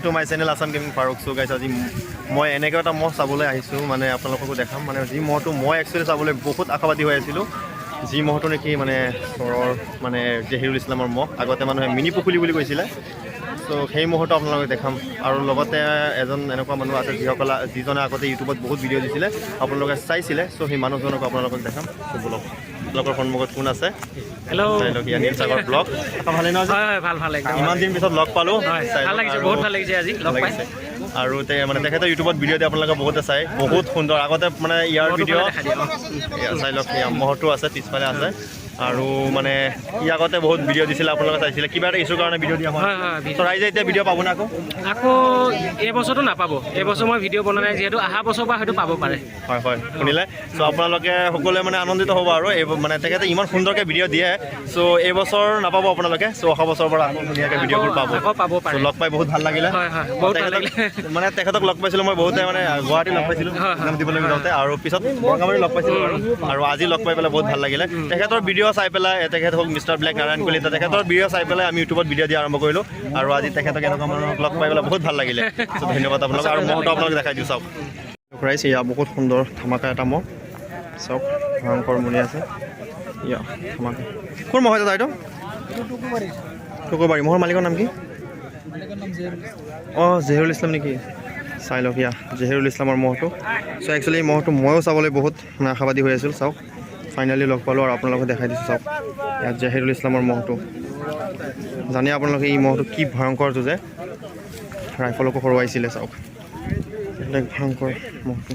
Two my channel Assam gaming Faruk. So' guys আজি মই এনেকৈ এটা মহ চাবলৈ আহিছোঁ, মানে আপোনালোককো দেখাম। মানে যি মহটো মই একচুৱেলি চাবলৈ বহুত আশাবাদী হৈ আছিলোঁ। যি মহটো নেকি মানে চৰৰ মানে জহিৰুল ইছলামৰ মহ, আগতে মানুহে মিনি পুখুৰী বুলি কৈছিলে। চ' সেই মহটো আপোনালোকক দেখাম। আৰু লগতে এজন এনেকুৱা মানুহ আছে যিজনে আগতে ইউটিউবত বহুত ভিডিঅ' দিছিলে, আপোনালোকে চাইছিলে। চ' সেই মানুহজনক আপোনালোকক দেখাম। চ' বলক, আপোনালোকৰ সন্মুখত কোন আছে? হেল্ল' নীল সাগৰ ব্লগ। ভালে নহয়? হয় ভাল ভাল একদম ইমান দিন পিছত লগ পালোঁ, ভাল লাগিছে, বহুত ভাল লাগিছে আজি লগ পাই। আৰু মানে তেখেতৰ ইউটিউবত ভিডিঅ' দিয়ে, আপোনালোকে বহুতে চাই, বহুত সুন্দৰ। আগতে মানে ইয়াৰ ভিডিঅ' চাই লওক, মহটো আছে পিছফালে আছে। আৰু মানে ই আগতে বহুত ভিডিঅ' দিছিলে, আপোনালোকে চাইছিলে। কিবা এটা ইছ্যুৰ কাৰণে ভিডিঅ' দিয়া হয়। ৰাইজে এতিয়া ভিডিঅ' পাব না আকৌ এইবছৰটো নাপাব। এইবছৰ মই ভিডিঅ' বনোৱা নাই যিহেতু, অহা বছৰ পৰা হয়তো পাব পাৰে। হয় হয়, শুনিলে? চ' আপোনালোকে সকলোৱে মানে আনন্দিত হ'ব আৰু এই মানে তেখেতে ইমান সুন্দৰকৈ ভিডিঅ' দিয়ে। চ' এইবছৰ নাপাব আপোনালোকে। চ' অহা বছৰৰ পৰা আকৌ ধুনীয়াকৈ ভিডিঅ'বোৰ পাব। চ' লগ পাই বহুত ভাল লাগিলে। মানে তেখেতক লগ পাইছিলোঁ মই বহুতে, মানে গুৱাহাটী লগ পাইছিলোঁ এক্সাম দিবলৈ যাওঁতে, আৰু পিছত বৰঙাবাৰী লগ পাইছিলোঁ আৰু আজি লগ পাই পেলাই বহুত ভাল লাগিলে। তেখেতৰ ভিডিঅ' চাই পেলাই, তেখেত হ'ল মিষ্টাৰ ব্লেক নাৰায়ণ কলিতা, তেখেতৰ ভিডিঅ' চাই পেলাই আমি ইউটিউবত ভিডিঅ' দিয়া আৰম্ভ কৰিলোঁ। আৰু আজি তেখেতক এনেকুৱা মানুহক লগ পাই পেলাই বহুত ভাল লাগিলে। চ' ধন্যবাদ আপোনালোক। আৰু মহটো আপোনালোকে দেখাই দিওঁ, চাওক ৰাইজ, ইয়া বহুত সুন্দৰ ধামাকা এটা মহ। চাওক ভয়ংকৰ মুনি আছে। ইয়া ধামাকা। কোন মহ এটা এইটো? টুকুবাৰী। মহৰ মালিকৰ নাম কি? অঁ, জহিৰুল ইছলাম নেকি? চাই লওক, ইয়া জহিৰুল ইছলামৰ মহটো। চ' একচুৱেলি এই মহটো ময়ো চাবলৈ বহুত মানে আশাবাদী হৈ আছিলোঁ। চাওক ফাইনেলি লগ পালোঁ আৰু আপোনালোকক দেখাই দিছোঁ। চাওক ইয়াত জহিৰুল ইছলামৰ মহটো। জানে আপোনালোকে এই মহটো কি ভয়ংকৰ যুঁজে, ৰাইফলকো হৰুৱাইছিলে। চাওক বেলেগ ভয়ংকৰ মহটো।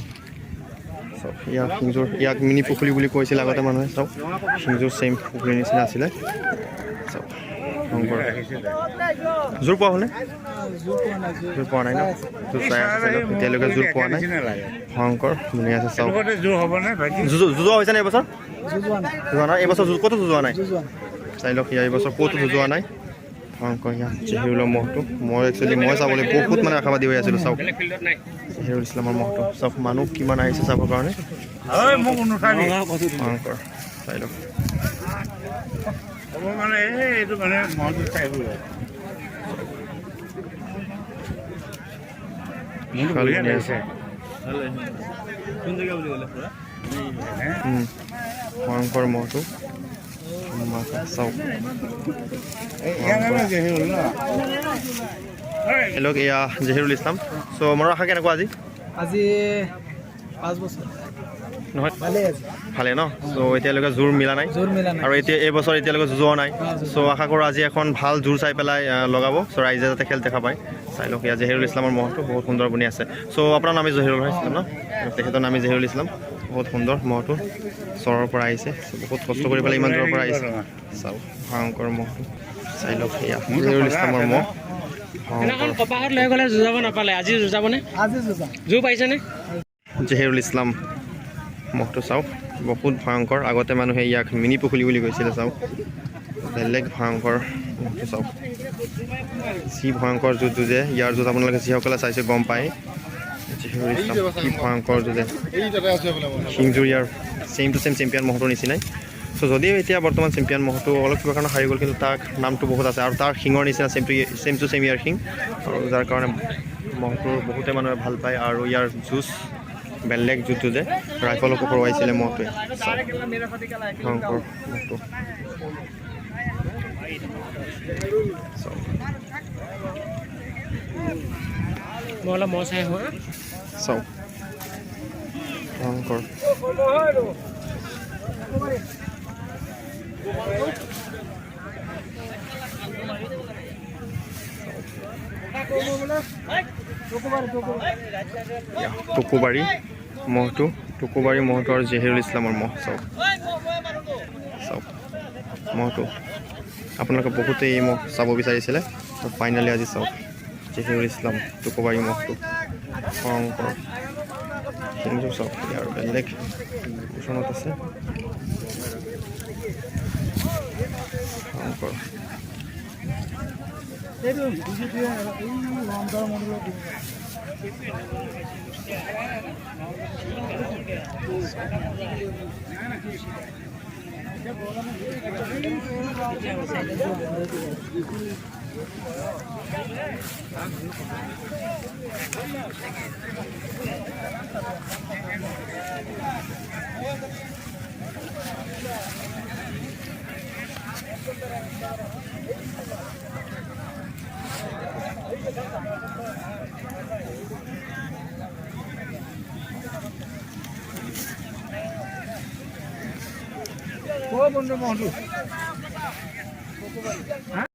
চাওক ইয়াক শিংযোৰ, ইয়াক মিনি পুখুৰী বুলি কৈছিলে আগতে মানুহে। চাওক শিংযোৰ ছেইম পুখুৰীৰ নিচিনা আছিলে। চাওক ভয়ংকৰ। জোৰ পোৱা হ'লনে? জোৰ পোৱা নাই ন? জোৰ চাই আছে, এতিয়ালৈকে জোৰ পোৱা নাই। ভয়ংকৰ ধুনীয়া আছে। চাওক যুঁজোৱা হৈছে নে এইবছৰ? যুঁজোৱা নাই এইবছৰ, ক'তো যুঁজোৱা নাই। চাই লওক ইয়াৰ এইবছৰ ক'তো যুঁজোৱা নাই। ভয়ংকৰ ইয়াত জহিৰুলৰ মহটো। মই একচুৱেলি মই চাবলৈ বহুত মানে আশাবাদী হৈ আছিলোঁ। চাওক জহিৰুল ইছলামৰ মহটো। চাওক মানুহ কিমান আহিছে চাবৰ কাৰণে। ভয়ংকৰ চাই লওক। ভয়ংকৰ মহটো। চাওক হেল্ল', এয়া জহিৰুল ইছলাম। চ' মনৰ আশা কেনেকুৱা আজি? 5 বছৰ নহয় ভালে ন? চ' এতিয়ালৈকে জোৰ মিলা নাই আৰু এইবছৰ এতিয়ালৈকে যুঁজোৱা নাই। চ' আশা কৰোঁ আজি এখন ভাল জোৰ চাই পেলাই লগাব। চ' ৰাইজে যাতে খেল দেখা পায়। চাই লওক ইয়াত জহিৰুল ইছলামৰ মহটো বহুত সুন্দৰ বনি আছে। চ' আপোনাৰ নামে জহিৰুল ইছলাম ন? তেখেতৰ নামে জহিৰুল ইছলাম। বহুত সুন্দৰ মহটো, চৰৰ পৰা আহিছে। বহুত কষ্ট কৰি পেলাই ইমান দূৰৰ পৰা আহিছে। চাওক ভয়ংকৰ মহটো। চাই লওক এয়া জহিৰুল ইছলামৰ মহ। কপাহত লৈ গ'লে যুঁজাব নাপালে, আজি যুঁজাবনে? জোৰ পাইছেনে? জহিৰুল ইছলাম মহটো চাওক বহুত ভয়ংকৰ। আগতে মানুহে ইয়াক মিনি পুখুৰী বুলি কৈছিলে। চাওক বেলেগ ভয়ংকৰ মহটো। চাওক যি ভয়ংকৰ যুঁজ যুঁজে, ইয়াৰ যুঁজ আপোনালোকে যিসকলে চাইছে গম পায়। জহিৰুল ইছলাম কি ভয়ংকৰ যুঁজে। শিংযোৰ ইয়াৰ ছেইম টু ছেইম চেম্পিয়ন মহটোৰ নিচিনাই। চ' যদিও এতিয়া বৰ্তমান চেম্পিয়ন মহটো অলপ কিবা কাৰণে হাৰি গ'ল, কিন্তু তাৰ নামটো বহুত আছে আৰু তাৰ শিঙৰ নিচিনা ছেইম টু ছেইম ইয়াৰ শিং, আৰু যাৰ কাৰণে মহটোৰ বহুতে মানুহে ভাল পায়। আৰু ইয়াৰ যুঁজ বেলেগ যুঁজ যুঁজে, ৰাইফলকো হৰুৱাইছিলে মহটোৱে। ভয়ংকৰ মহটো। মই অলপ মহ চাই হোৱা। চাওক ভয়ংকৰ। টুকুবাৰী মহটো, টুকুবাৰী মহটো আৰু জহিৰুল ইছলামৰ মহ। চাওক চাওক মহটো। আপোনালোকে বহুতেই এই মহ চাব বিচাৰিছিলে, তো ফাইনেলি আজি চাওক জহিৰুল ইছলাম টুকুবাৰী মহটো। ভয়ংকৰ শিংযোৰ চাওক ইয়াৰ বেলেগ ওচৰত আছে। ভয়ংকৰ। বন্ধু মহন্তু